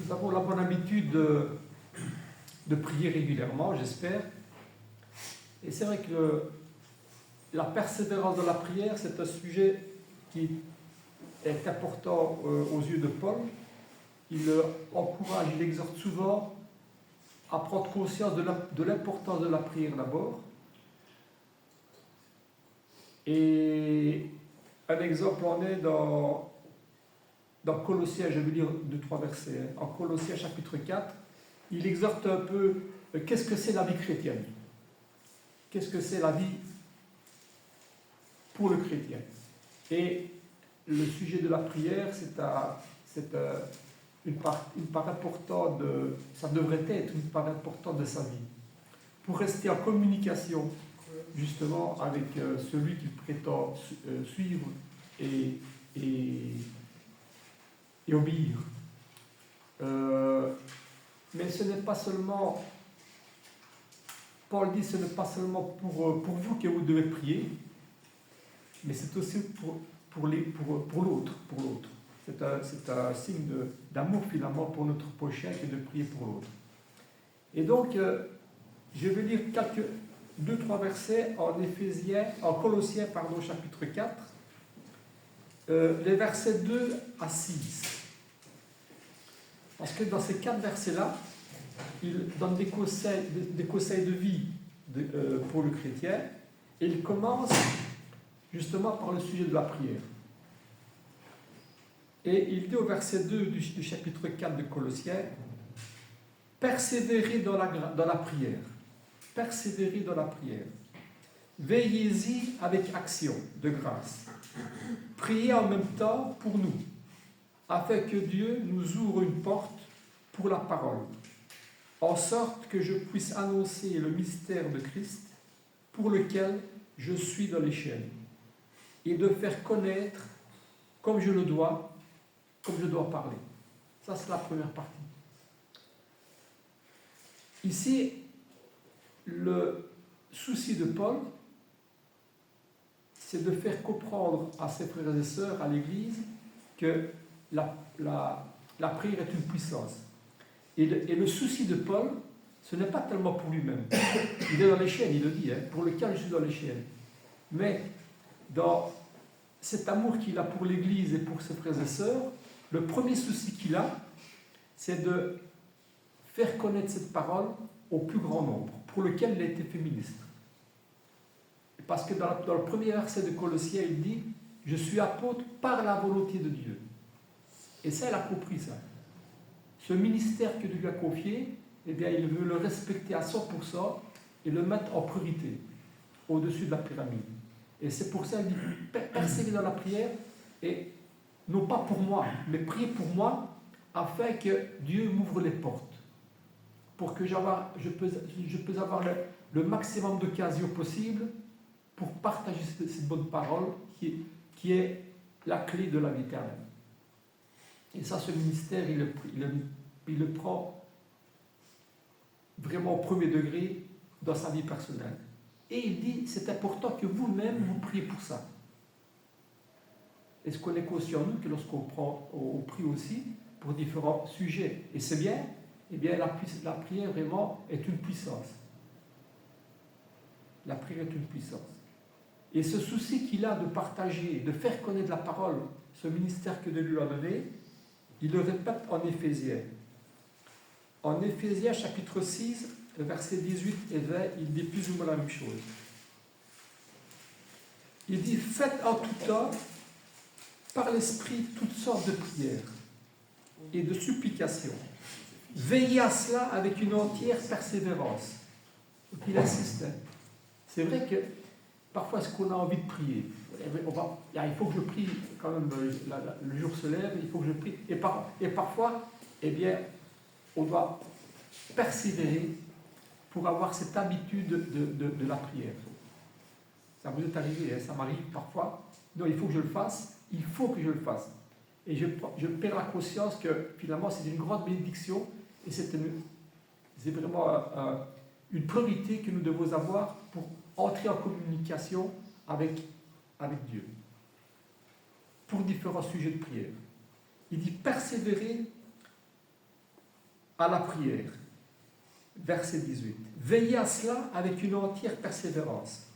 nous avons la bonne habitude de prier régulièrement, j'espère. Et c'est vrai que la persévérance dans la prière, c'est un sujet qui est important aux yeux de Paul. Il encourage, il exhorte souvent à prendre conscience de l'importance de la prière d'abord. Et un exemple en est dans Colossiens, je vais lire 2-3 versets. En Colossiens chapitre 4, il exhorte un peu qu'est-ce que c'est la vie chrétienne. Qu'est-ce que c'est la vie pour le chrétien. Et le sujet de la prière, c'est une part importante ça devrait être une part importante de sa vie. Pour rester en communication, justement, avec celui qu'il prétend suivre et obéir. Mais ce n'est pas seulement, Paul dit, ce n'est pas seulement pour vous que vous devez prier, mais c'est aussi pour l'autre. C'est un signe d'amour finalement pour notre prochain que de prier pour l'autre. Et donc, je vais lire 2-3 versets en Colossiens, chapitre 4, les versets 2 à 6. Parce que dans ces 4 versets-là, il donne des conseils de vie pour le chrétien, et il commence justement par le sujet de la prière. Et il dit au verset 2 du chapitre 4 de Colossiens, « Persévérez dans la prière. Persévérez dans la prière. Veillez-y avec action de grâce. Priez en même temps pour nous, afin que Dieu nous ouvre une porte pour la parole, en sorte que je puisse annoncer le mystère de Christ, pour lequel je suis dans les chaînes, et de faire connaître comme je dois parler. » Ça, c'est la première partie. Ici, le souci de Paul, c'est de faire comprendre à ses frères et sœurs, à l'Église, que la prière est une puissance. Et le souci de Paul, ce n'est pas tellement pour lui-même. Il est dans les chaînes, il le dit, pour lequel je suis dans les chaînes. Mais dans cet amour qu'il a pour l'Église et pour ses frères et sœurs, le premier souci qu'il a, c'est de faire connaître cette parole au plus grand nombre, pour lequel il a été féministe. Parce que dans le premier verset de Colossiens, il dit « Je suis apôtre par la volonté de Dieu ». Et ça, il a compris ça. Ce ministère que Dieu lui a confié, eh bien, il veut le respecter à 100% et le mettre en priorité, au-dessus de la pyramide. Et c'est pour ça qu'il dit « Persévérer dans la prière » et non pas pour moi, mais priez pour moi, afin que Dieu m'ouvre les portes, pour que je peux avoir le maximum d'occasions possibles pour partager cette bonne parole qui est la clé de la vie éternelle. Et ça, ce ministère, il le prend vraiment au premier degré dans sa vie personnelle. Et il dit, c'est important que vous-même, vous priez pour ça. Est-ce qu'on est conscient, nous, que lorsqu'on prie aussi pour différents sujets, et c'est bien, eh bien la prière vraiment est une puissance. La prière est une puissance. Et ce souci qu'il a de partager, de faire connaître la parole, ce ministère que Dieu lui a donné, il le répète en Éphésiens. En Éphésiens chapitre 6, versets 18 et 20, il dit plus ou moins la même chose. Il dit « Faites en tout temps, par l'Esprit, toutes sortes de prières et de supplications. Veillez à cela avec une entière persévérance. » Donc il insiste. C'est vrai que parfois, est-ce qu'on a envie de prier? Il faut que je prie quand même, le jour se lève, il faut que je prie. Et parfois, eh bien, on doit persévérer pour avoir cette habitude de la prière. Ça vous est arrivé, ça m'arrive parfois. Non, il faut que je le fasse, il faut que je le fasse. Et je perds la conscience que finalement, c'est une grande bénédiction et c'est vraiment une priorité que nous devons avoir pour entrer en communication avec Dieu pour différents sujets de prière. Il dit persévérer à la prière. Verset 18. Veillez à cela avec une entière persévérance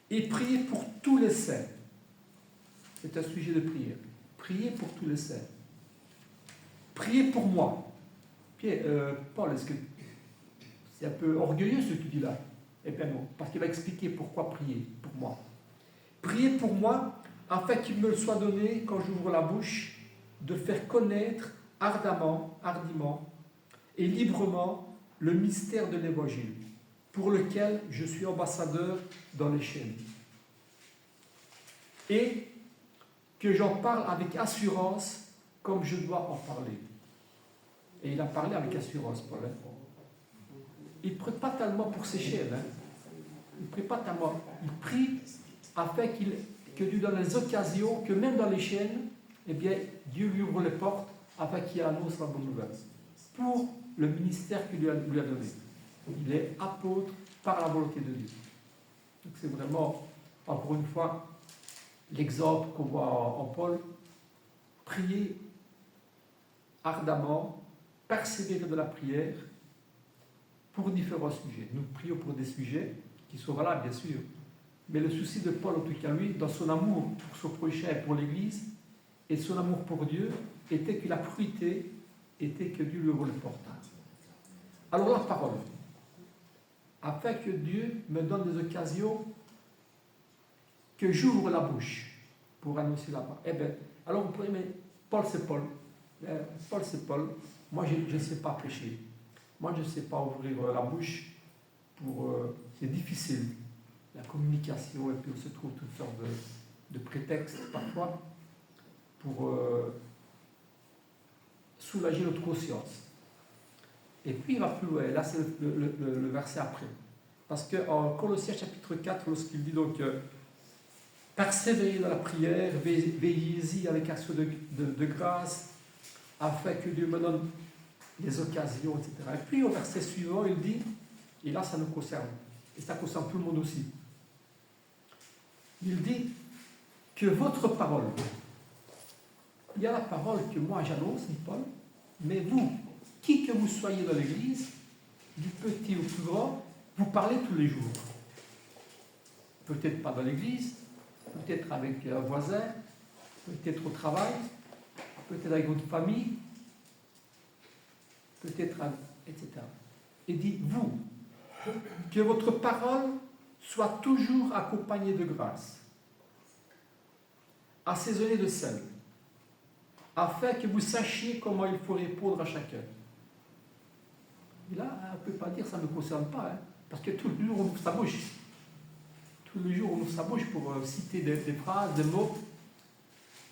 et priez pour tous les saints. C'est un sujet de prière. Priez pour tous les saints. Priez pour moi. Paul, est-ce que c'est un peu orgueilleux ce que tu dis là? Eh bien non, parce qu'il va expliquer pourquoi prier pour moi. Priez pour moi afin qu'il me soit donné, quand j'ouvre la bouche, de faire connaître hardiment et librement le mystère de l'Évangile, pour lequel je suis ambassadeur dans les chaînes. Et que j'en parle avec assurance, comme je dois en parler. Et il a parlé avec assurance, Paul. Il ne prie pas tellement pour ses chaînes. Il ne prie pas tellement. Il prie afin que Dieu donne les occasions, que même dans les chaînes, eh bien, Dieu lui ouvre les portes afin qu'il annonce la bonne nouvelle. Pour le ministère qu'il lui a donné. Il est apôtre par la volonté de Dieu. Donc c'est vraiment, encore une fois, l'exemple qu'on voit en Paul. Prier ardemment, persévérer de la prière pour différents sujets. Nous prions pour des sujets qui sont valables, bien sûr. Mais le souci de Paul, en tout cas lui, dans son amour pour son prochain et pour l'Église, et son amour pour Dieu, était que la priorité était que Dieu lui ouvre les portes. Alors la parole, afin que Dieu me donne des occasions, que j'ouvre la bouche pour annoncer la parole. Eh bien, alors vous pourriez, mais Paul c'est Paul. Paul c'est Paul. Moi je ne sais pas prêcher. Moi je ne sais pas ouvrir la bouche pour... c'est difficile. La communication, et puis on se trouve toutes sortes de prétextes parfois pour soulager notre conscience. Et puis il va plus loin, là c'est le verset après. Parce qu'en Colossiens chapitre 4, lorsqu'il dit donc persévérez dans la prière, veillez-y avec action de grâce, afin que Dieu me donne des occasions, etc. Et puis au verset suivant, il dit, et là ça nous concerne, et ça concerne tout le monde aussi, il dit que votre parole, il y a la parole que moi j'annonce, dit Paul, mais vous, qui que vous soyez dans l'Église, du petit au plus grand, vous parlez tous les jours. Peut-être pas dans l'Église, peut-être avec un voisin, peut-être au travail, peut-être avec votre famille, peut-être, etc. Et dit, vous, que votre parole soit toujours accompagnée de grâce, assaisonnée de sel, afin que vous sachiez comment il faut répondre à chacun. Et là, on ne peut pas dire ça ne me concerne pas, hein, parce que tout le jour on ouvre sa bouche. Tout le jour on ouvre sa bouche pour citer des phrases, des mots,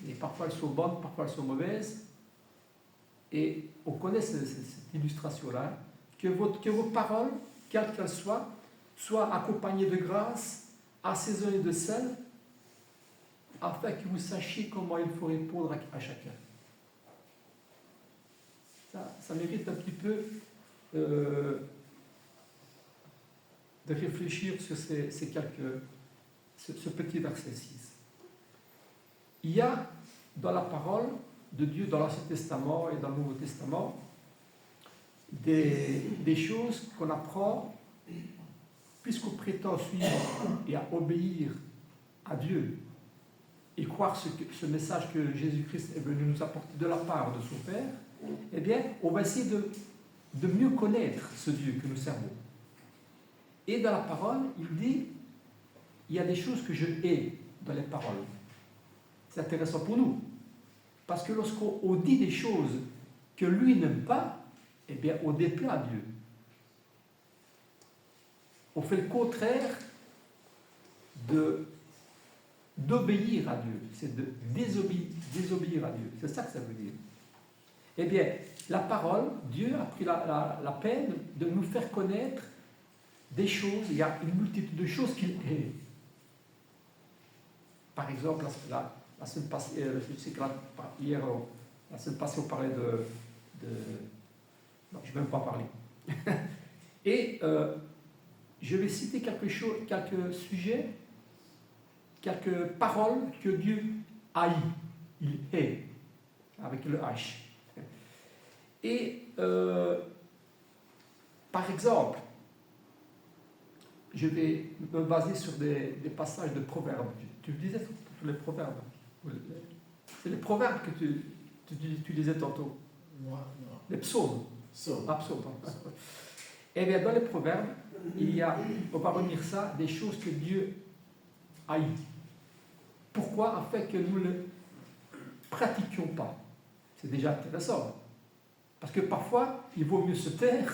et parfois elles sont bonnes, parfois elles sont mauvaises. Et on connaît cette illustration-là, hein, que vos paroles, quelles qu'elles soient accompagnées de grâce, assaisonnées de sel, afin que vous sachiez comment il faut répondre à chacun. Ça mérite un petit peu de réfléchir sur ce petit verset 6. Il y a dans la parole de Dieu, dans l'Ancien Testament et dans le Nouveau Testament, des choses qu'on apprend puisqu'on prétend suivre et à obéir à Dieu et croire ce message que Jésus-Christ est venu nous apporter de la part de son Père, eh bien, on va essayer de mieux connaître ce Dieu que nous servons. Et dans la parole, il dit, il y a des choses que je hais dans les paroles. C'est intéressant pour nous. Parce que lorsqu'on dit des choses que lui n'aime pas, eh bien, on déplaît à Dieu. On fait le contraire d'obéir à Dieu. C'est de désobéir à Dieu. C'est ça que ça veut dire. Eh bien, la parole, Dieu a pris la peine de nous faire connaître des choses. Il y a une multitude de choses qu'il hait. Par exemple, la semaine passée, je sais que hier, la semaine passée, on parlait non, je ne vais même pas parler. Et je vais citer quelques sujets, quelques paroles que Dieu haït. Il hait, avec le H. Et Par exemple, je vais me baser sur des passages de proverbes. Tu disais tous les proverbes. C'est les proverbes que tu disais tantôt. Moi, non. Les psaumes. So, Ah, psaumes. Eh bien, dans les proverbes, il y a, on va retenir ça, des choses que Dieu haït. Pourquoi? Afin que nous ne pratiquions pas. C'est déjà intéressant. Parce que parfois, il vaut mieux se taire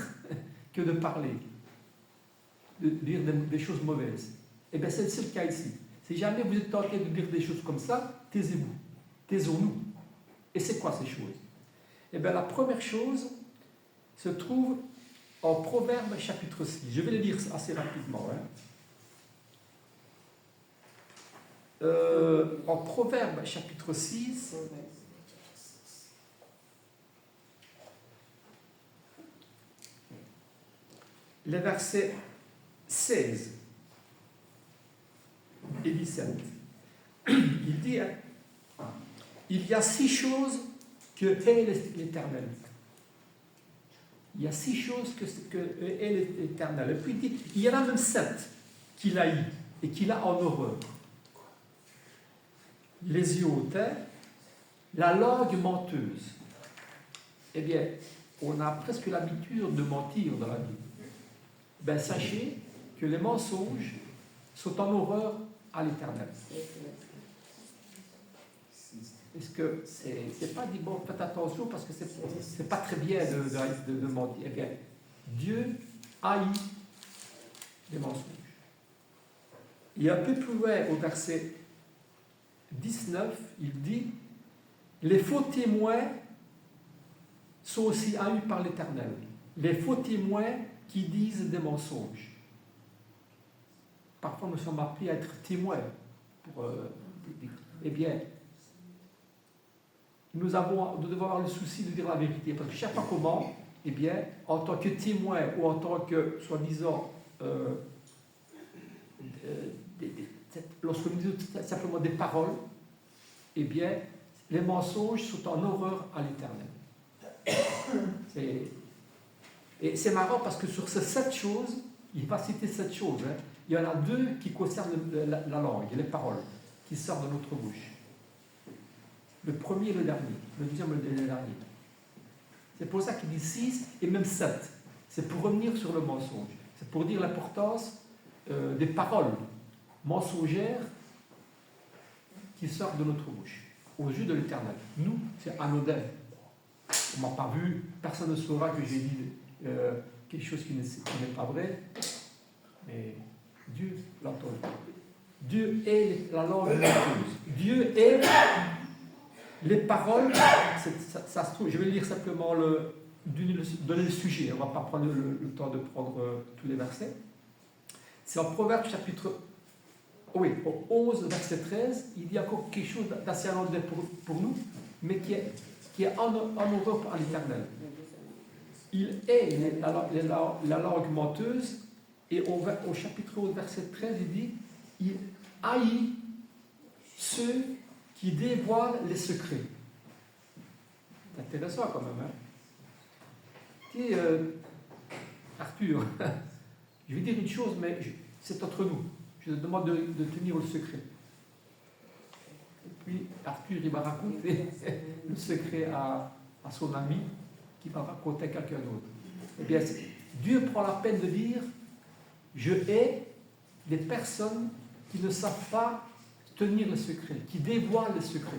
que de parler, de dire des choses mauvaises. Eh bien, c'est le cas ici. Si jamais vous êtes tenté de dire des choses comme ça, taisez-vous. Taisons-nous. Et c'est quoi ces choses? Eh bien, la première chose se trouve en Proverbe chapitre 6. Je vais le lire assez rapidement. En Proverbe chapitre 6, les versets 16 et 17. Il dit, il y a 6 choses que hait l'Éternel. Il y a 6 choses que hait l'Éternel. Et puis il dit, il y en a même 7 qu'il haït et qu'il a en horreur. Les yeux hautais, la langue menteuse. Eh bien, on a presque l'habitude de mentir dans la vie. Ben, sachez que les mensonges sont en horreur à l'Éternel. Est-ce que c'est pas dit, bon, faites attention parce que c'est pas très bien de mentir. Eh bien, Dieu haït les mensonges. Et un peu plus loin, au verset 19, il dit, les faux témoins sont aussi haïs par l'Éternel. Les faux témoins qui disent des mensonges. Parfois, nous sommes appelés à être témoins. Eh bien, nous devons avoir le souci de dire la vérité. Parce que chaque fois comment, eh bien, en tant que témoin ou en tant que, soi-disant, lorsque nous disons simplement des paroles, eh bien, les mensonges sont en horreur à l'Éternel. Et c'est marrant parce que sur ces 7 choses, il va citer 7 choses. Il y en a 2 qui concernent la langue et les paroles qui sortent de notre bouche. Le premier et le dernier. Le deuxième et le dernier. C'est pour ça qu'il dit 6 et même 7. C'est pour revenir sur le mensonge. C'est pour dire l'importance des paroles mensongères qui sortent de notre bouche, aux yeux de l'Éternel. Nous, c'est anodin. On ne m'a pas vu, personne ne saura que j'ai dit quelque chose qui n'est pas vrai, mais Dieu l'entend. Dieu est la langue menteuse. Dieu est les paroles. Ça se trouve, je vais lire simplement donner le sujet. On ne va pas prendre le temps de prendre tous les versets. C'est en Proverbe chapitre 11, verset 13. Il dit encore quelque chose d'assez anodin pour nous, mais qui est en horreur à l'Éternel. Il est la langue menteuse, et au chapitre 11, verset 13, il dit, il haït ceux qui dévoilent les secrets. C'est intéressant quand même. Et, Arthur, je vais dire une chose, mais c'est entre nous. Je te demande de tenir le secret. Et puis Arthur, il va raconter le secret à son ami, qui va raconter à quelqu'un d'autre. Eh bien, Dieu prend la peine de dire, je hais les personnes qui ne savent pas tenir le secret, qui dévoilent le secret.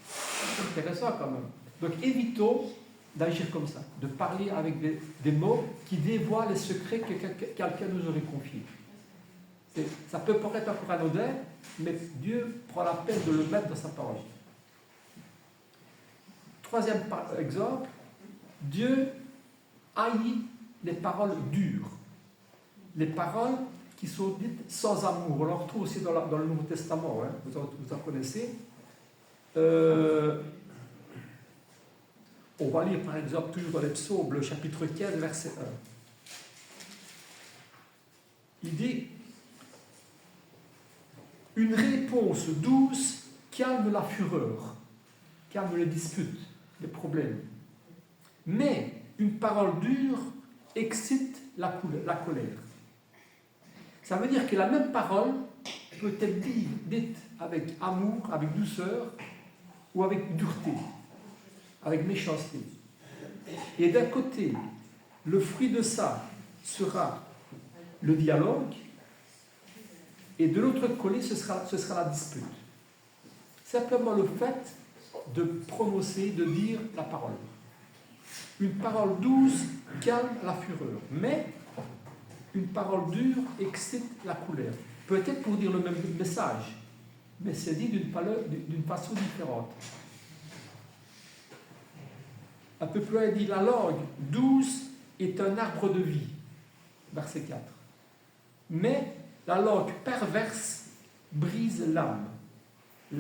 C'est intéressant quand même. Donc évitons d'agir comme ça, de parler avec des mots qui dévoilent les secrets que quelqu'un nous aurait confiés. Ça peut paraître encore anodin, mais Dieu prend la peine de le mettre dans sa parole. Troisième exemple, Dieu haït les paroles dures, les paroles qui sont dites sans amour. On le retrouve aussi dans le Nouveau Testament, hein. Vous en connaissez. On va lire par exemple toujours dans les psaumes, le chapitre 15, verset 1. Il dit, une réponse douce calme la fureur, calme les disputes, les problèmes. Mais une parole dure excite la colère. Ça veut dire que la même parole peut être dite avec amour, avec douceur, ou avec dureté, avec méchanceté. Et d'un côté, le fruit de ça sera le dialogue, et de l'autre côté, ce sera la dispute. Simplement le fait de prononcer, de dire la parole. Une parole douce calme la fureur, mais une parole dure excite la colère. Peut-être pour dire le même message, mais c'est dit d'une façon différente. Un peu plus loin, il dit la langue douce est un arbre de vie, verset 4. Mais la langue perverse brise l'âme. Il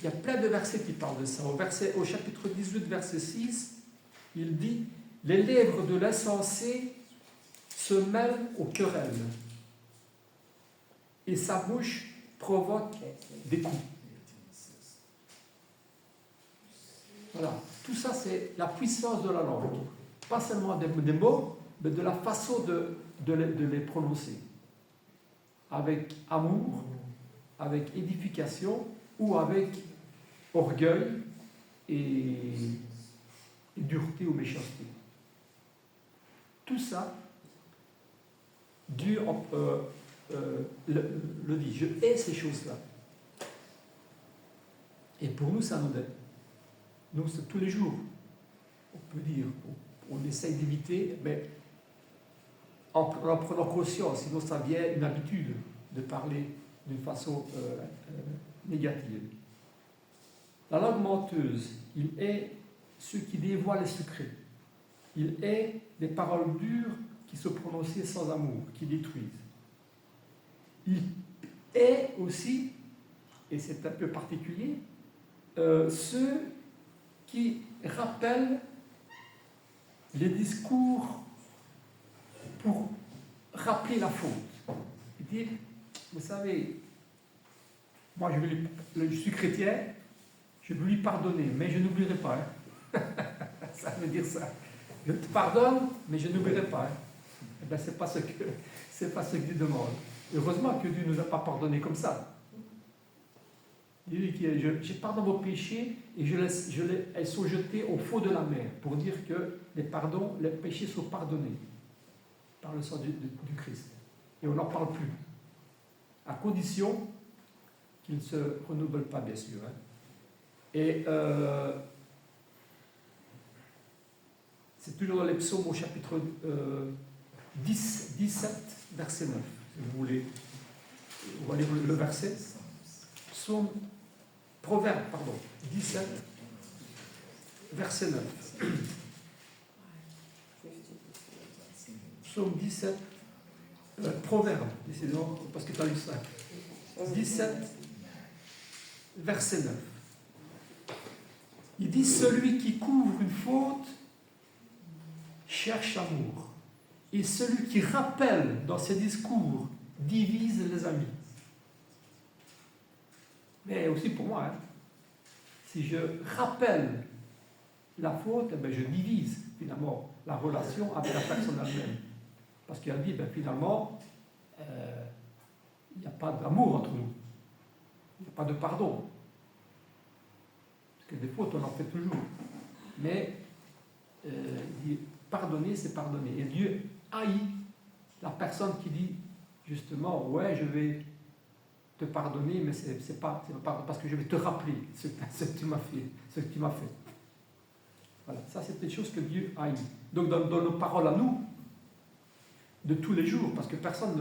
y a plein de versets qui parlent de ça. Au chapitre 18, verset 6, il dit « Les lèvres de l'insensé se mêlent aux querelles, et sa bouche provoque des coups. » Voilà. Tout ça, c'est la puissance de la langue. Pas seulement des mots, mais de la façon de les prononcer. Avec amour, avec édification, ou avec orgueil et dureté ou méchanceté. Tout ça, Dieu le dit. Je hais ces choses-là. Et pour nous, ça nous aide. Nous, c'est tous les jours. On peut dire, on essaye d'éviter, mais en prenant conscience, sinon ça devient une habitude de parler d'une façon négative. La langue menteuse, il est ceux qui dévoilent les secrets. Il est des paroles dures qui se prononcent sans amour, qui détruisent. Il est aussi, et c'est un peu particulier, ceux qui rappellent les discours pour rappeler la faute. Il dit, vous savez, moi je suis chrétien, je veux lui pardonner, mais je n'oublierai pas. Hein. Ça veut dire ça. Je te pardonne, mais je n'oublierai pas. Hein. Eh bien, c'est pas ce que Dieu demande. Heureusement que Dieu ne nous a pas pardonné comme ça. Il dit je pardonne vos péchés et elles sont jetées au fond de la mer pour dire que les péchés sont pardonnés par le sang du Christ. Et on n'en parle plus. À condition qu'ils ne se renouvellent pas, bien sûr. Hein. Et c'est toujours dans les psaumes au chapitre 17, verset 9. Si vous voulez, on va lire le verset. Proverbe, 17, verset 9. Psaume 17, Proverbe, décidément, parce que tu as lu ça. 17, verset 9. Il dit, celui qui couvre une faute cherche l'amour. Et celui qui rappelle dans ses discours divise les amis. Mais aussi pour moi, hein, si je rappelle la faute, eh bien, je divise finalement la relation avec la personne elle-même. Parce qu'il a dit, ben, finalement, il n'y a pas d'amour entre nous. Il n'y a pas de pardon. Parce que des fautes, on en fait toujours. Mais il dit, pardonner, c'est pardonner. Et Dieu haït la personne qui dit, justement, ouais, je vais te pardonner, mais c'est pas parce que je vais te rappeler ce que tu m'as fait. Voilà, ça c'est des choses que Dieu haït. Donc dans nos paroles à nous, de tous les jours, parce que personne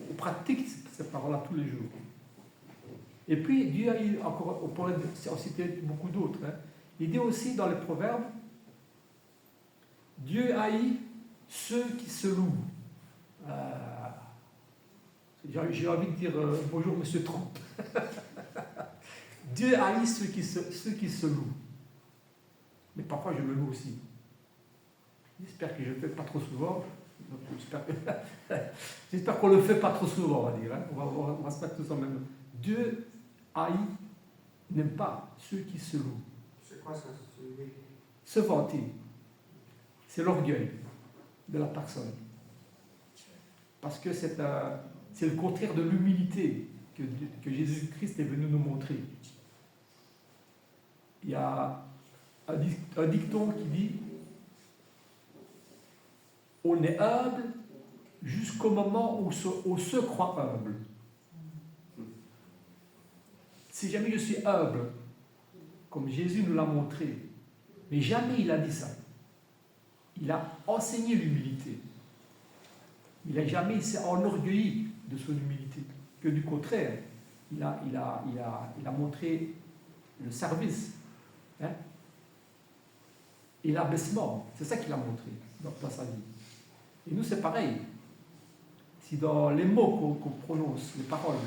on pratique ces paroles-là tous les jours. Et puis Dieu haït encore, on pourrait en citer beaucoup d'autres. Hein. Il dit aussi dans les Proverbes, Dieu haït ceux qui se louent. J'ai envie de dire bonjour Monsieur Trump. Dieu haït ceux qui se louent. Mais parfois je me loue aussi. J'espère que je ne le fais pas trop souvent. J'espère qu'on ne le fait pas trop souvent, on va dire. Hein. On va se mettre tous en même. Dieu haït n'aime pas ceux qui se louent. C'est quoi ça? Se vanter, c'est l'orgueil de la personne. Parce que c'est le contraire de l'humilité que Jésus-Christ est venu nous montrer. Il y a un dicton qui dit « On est humble jusqu'au moment où on se croit humble. » Si jamais je suis humble, comme Jésus nous l'a montré, mais jamais il a dit ça. Il a enseigné l'humilité. Il n'a jamais s'est enorgueilli de son humilité. Que du contraire, il a montré le service. Hein? Et l'abaissement. C'est ça qu'il a montré dans sa vie. Et nous, c'est pareil. Si dans les mots qu'on prononce, les paroles,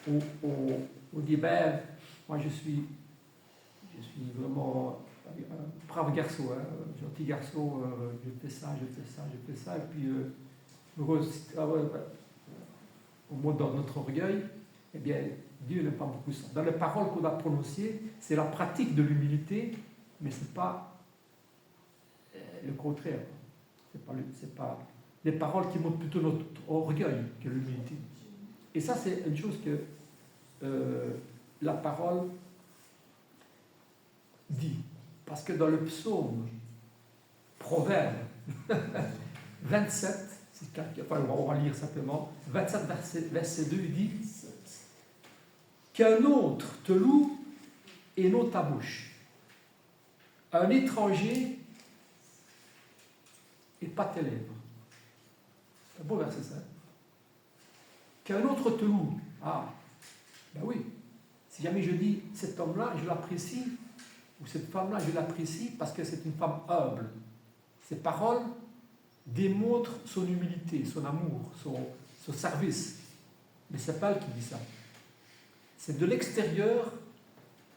on dit, ben, moi je suis vraiment un brave garçon, hein, gentil garçon, je fais ça, et puis au moins dans notre orgueil, eh bien, Dieu n'aime pas beaucoup ça. Dans les paroles qu'on a prononcées, c'est la pratique de l'humilité, mais ce n'est pas le contraire. C'est pas des paroles qui montrent plutôt notre orgueil que l'humilité. Et ça, c'est une chose que la parole dit. Parce que dans le psaume, Proverbe 27, enfin, on va lire simplement, 27 verset 2, il dit qu'un autre te loue et non ta bouche. Un étranger et pas tes lèvres. C'est un beau verset ça. Qu'un autre te loue. Ah, ben oui. Si jamais je dis cet homme-là, je l'apprécie, ou cette femme-là, je l'apprécie parce que c'est une femme humble. Ses paroles démontrent son humilité, son amour, son service. Mais ce n'est pas elle qui dit ça. C'est de l'extérieur,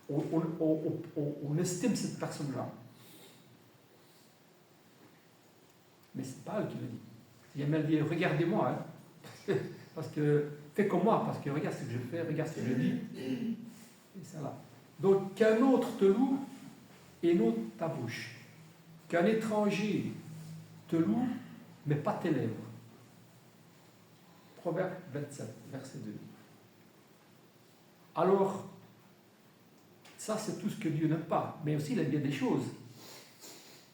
on estime cette personne-là. Mais ce n'est pas elle qui le dit. Si elle dit, regardez-moi, hein, parce que fais comme moi, parce que regarde ce que je fais, regarde ce que je dis. Et ça là. Donc qu'un autre te loue et non ta bouche. Qu'un étranger te loue, mais pas tes lèvres. Proverbe 27, verset 2. Alors, ça c'est tout ce que Dieu n'aime pas, mais aussi il aime bien des choses.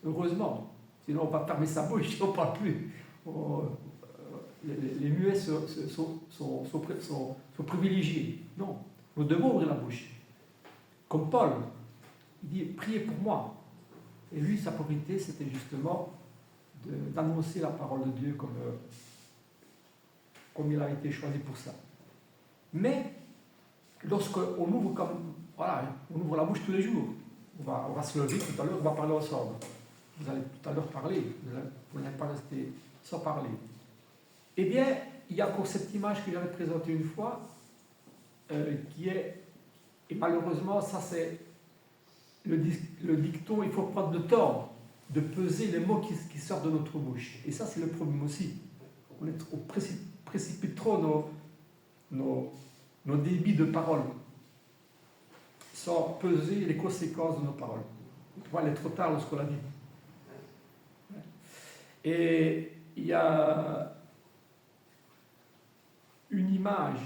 Heureusement, sinon on va fermer sa bouche, on ne parle plus. Les muets sont privilégiés. Non, nous devons ouvrir la bouche. Comme Paul, il dit, priez pour moi. Et lui, sa priorité, c'était justement d'annoncer la parole de Dieu comme il a été choisi pour ça. Mais, lorsqu'on ouvre on ouvre la bouche tous les jours, on va se lever tout à l'heure, on va parler ensemble. Vous allez tout à l'heure parler, vous n'allez pas rester sans parler. Eh bien, il y a encore cette image que j'avais présentée une fois, qui est, et malheureusement, ça c'est le dicton, il faut prendre le temps de peser les mots qui sortent de notre bouche. Et ça, c'est le problème aussi. On précipite trop nos débits de parole, sans peser les conséquences de nos paroles. Toutefois, il est trop tard lorsqu'on l'a dit. Et il y a une image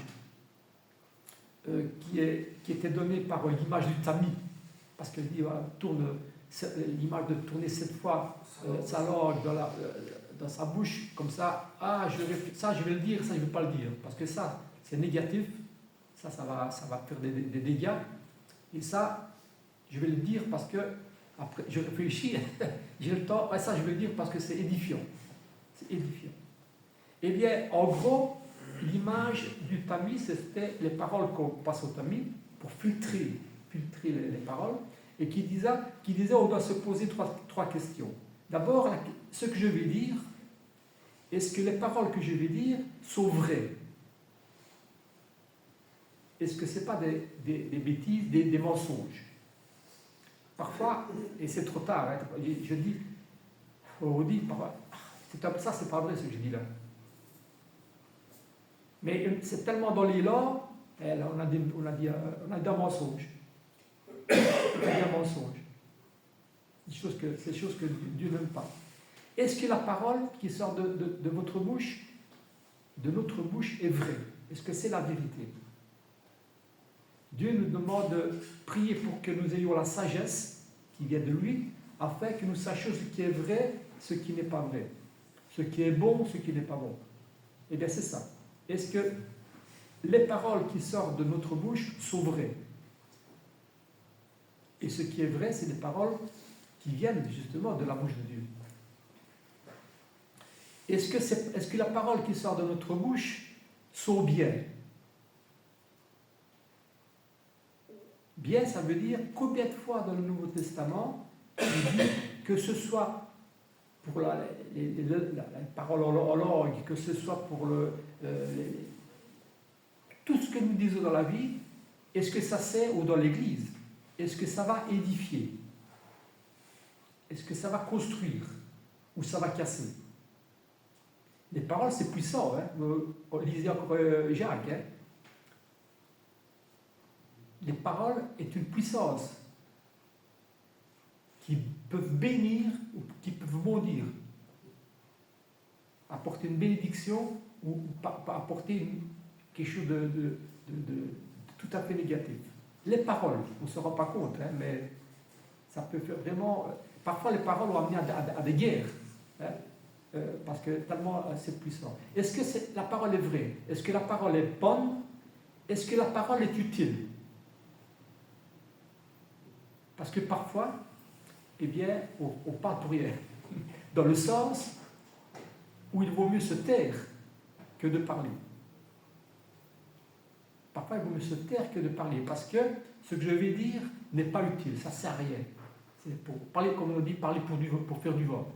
qui était donnée par l'image du tamis, parce qu'elle dit l'image de tourner 7 fois sa langue dans sa bouche, comme ça, ça je vais le dire, ça je ne vais pas le dire, parce que ça c'est négatif, ça va faire des dégâts, et ça je vais le dire parce que après je réfléchis, j'ai le temps, ça je vais le dire parce que c'est édifiant. C'est édifiant. Eh bien, en gros, l'image du tamis, c'était les paroles qu'on passe au tamis pour filtrer les paroles, et qui disait on doit se poser trois questions. D'abord, ce que je vais dire, est-ce que les paroles que je vais dire sont vraies? Est-ce que ce n'est pas des bêtises, des mensonges? Parfois, et c'est trop tard, hein, je dis, on vous dit, ça c'est pas vrai ce que je dis là. Mais c'est tellement dans l'élan, on a des mensonges. il y a un mensonge. C'est des choses que Dieu n'aime pas. Est-ce que la parole qui sort de votre bouche, de notre bouche, est vraie? Est-ce que c'est la vérité? Dieu nous demande de prier pour que nous ayons la sagesse qui vient de lui, afin que nous sachions ce qui est vrai, ce qui n'est pas vrai. Ce qui est bon, ce qui n'est pas bon. Eh bien, c'est ça. Est-ce que les paroles qui sortent de notre bouche sont vraies? Et ce qui est vrai, c'est des paroles qui viennent justement de la bouche de Dieu. Est-ce que la parole qui sort de notre bouche sont bien? Bien, ça veut dire combien de fois dans le Nouveau Testament il dit que ce soit pour la parole en langue, que ce soit pour tout ce que nous disons dans la vie, est-ce que ça sert, ou dans l'Église, est-ce que ça va édifier? Est-ce que ça va construire? Ou ça va casser? Les paroles, c'est puissant. Hein? Lisez encore Jacques. Hein? Les paroles est une puissance qui peuvent bénir ou qui peuvent bondir. Apporter une bénédiction ou apporter quelque chose de tout à fait négatif. Les paroles, on ne se rend pas compte, hein, mais ça peut faire vraiment... Parfois, les paroles ont amené à des guerres, hein, parce que tellement c'est puissant. Est-ce que la parole est vraie? Est-ce que la parole est bonne? Est-ce que la parole est utile? Parce que parfois, eh bien, on parle pour rien. Dans le sens où il vaut mieux se taire que de parler. Parfois, il vaut mieux se taire que de parler, parce que ce que je vais dire n'est pas utile, ça ne sert à rien. C'est pour parler, comme on dit, parler pour faire du vent.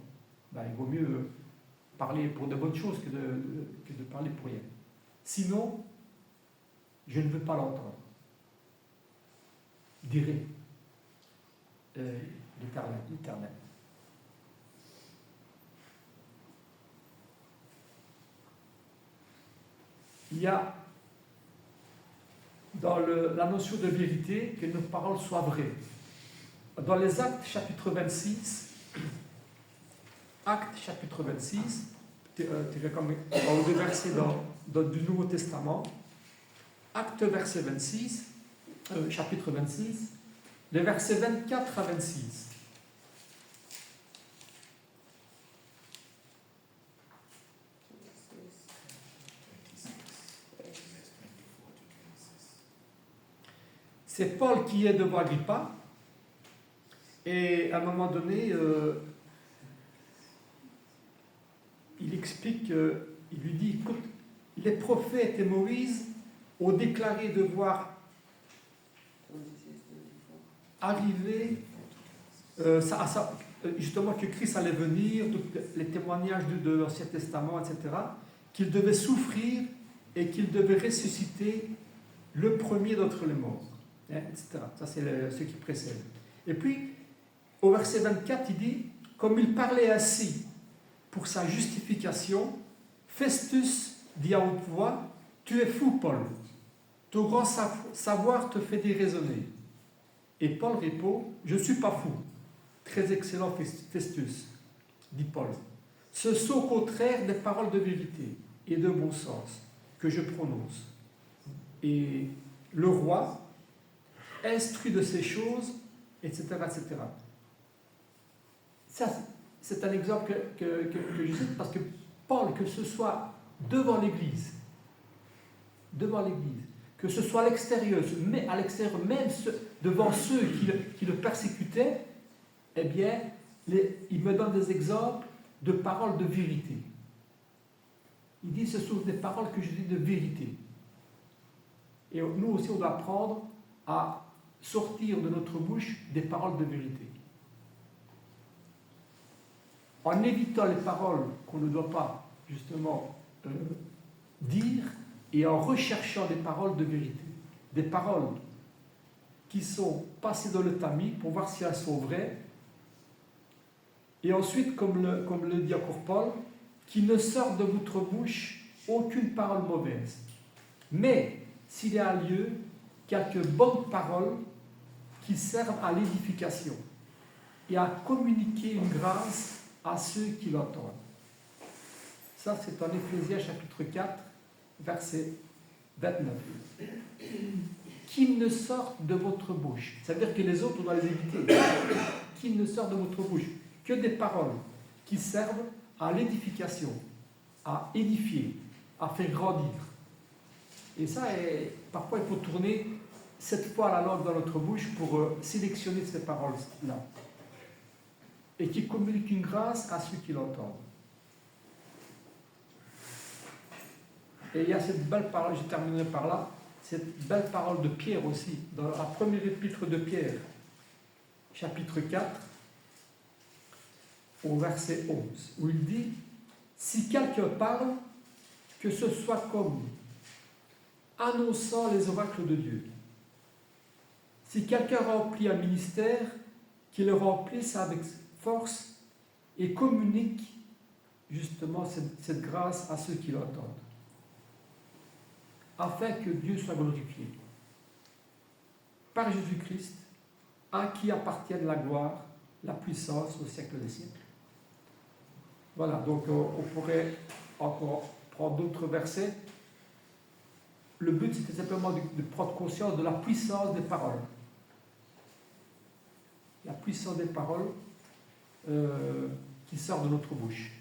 Ben, il vaut mieux parler pour de bonnes choses que de parler pour rien. Sinon, je ne veux pas l'entendre. Dirait l'Éternel. Il y a dans la notion de vérité que nos paroles soient vraies. Dans les Actes chapitre 26, Actes chapitre 26, tu vas comme dans deux versets du Nouveau Testament, Actes verset 26, chapitre 26, les versets 24 à 26. C'est Paul qui est devant Agrippa, et à un moment donné, il explique, il lui dit, écoute, les prophètes et Moïse ont déclaré devoir arriver, justement que Christ allait venir, les témoignages de l'Ancien Testament, etc., qu'il devait souffrir et qu'il devait ressusciter le premier d'entre les morts. Etc. Ça, c'est ce qui précède. Et puis, au verset 24, il dit, comme il parlait ainsi pour sa justification, Festus dit à haute voix, tu es fou, Paul. Ton grand savoir te fait déraisonner. Et Paul répond, je ne suis pas fou. Très excellent, Festus, dit Paul. Ce sont au contraire des paroles de vérité et de bon sens que je prononce. Et le roi, instruit de ces choses, etc., etc. Ça, c'est un exemple que je cite parce que Paul, que ce soit devant l'Église, que ce soit à l'extérieur, mais à l'extérieur même devant ceux qui le persécutaient, eh bien, il me donne des exemples de paroles de vérité. Il dit, ce sont des paroles que je dis de vérité. Et nous aussi, on doit apprendre à sortir de notre bouche des paroles de vérité. En évitant les paroles qu'on ne doit pas, justement, dire, et en recherchant des paroles de vérité. Des paroles qui sont passées dans le tamis pour voir si elles sont vraies. Et ensuite, comme le dit encore Paul, qu'il ne sorte de votre bouche aucune parole mauvaise. Mais, s'il y a lieu, quelques bonnes paroles qui servent à l'édification et à communiquer une grâce à ceux qui l'entendent. Ça, c'est en Éphésiens chapitre 4, verset 29. Qu'ils ne sortent de votre bouche. Ça veut dire que les autres, on doit les éviter. Qu'ils ne sortent de votre bouche que des paroles qui servent à l'édification, à édifier, à faire grandir. Et ça, parfois, il faut tourner 7 fois la langue dans notre bouche pour sélectionner ces paroles-là. Et qui communiquent une grâce à ceux qui l'entendent. Et il y a cette belle parole, je terminerai par là, cette belle parole de Pierre aussi, dans la première épître de Pierre, chapitre 4, au verset 11, où il dit « Si quelqu'un parle, que ce soit comme annonçant les oracles de Dieu. Si quelqu'un remplit un ministère, qu'il le remplisse avec force et communique justement cette grâce à ceux qui l'entendent, afin que Dieu soit glorifié par Jésus-Christ, à qui appartiennent la gloire, la puissance au siècle des siècles. » Voilà, donc on pourrait encore prendre d'autres versets. Le but, c'était simplement de prendre conscience de la puissance des paroles. La puissance des paroles qui sort de notre bouche.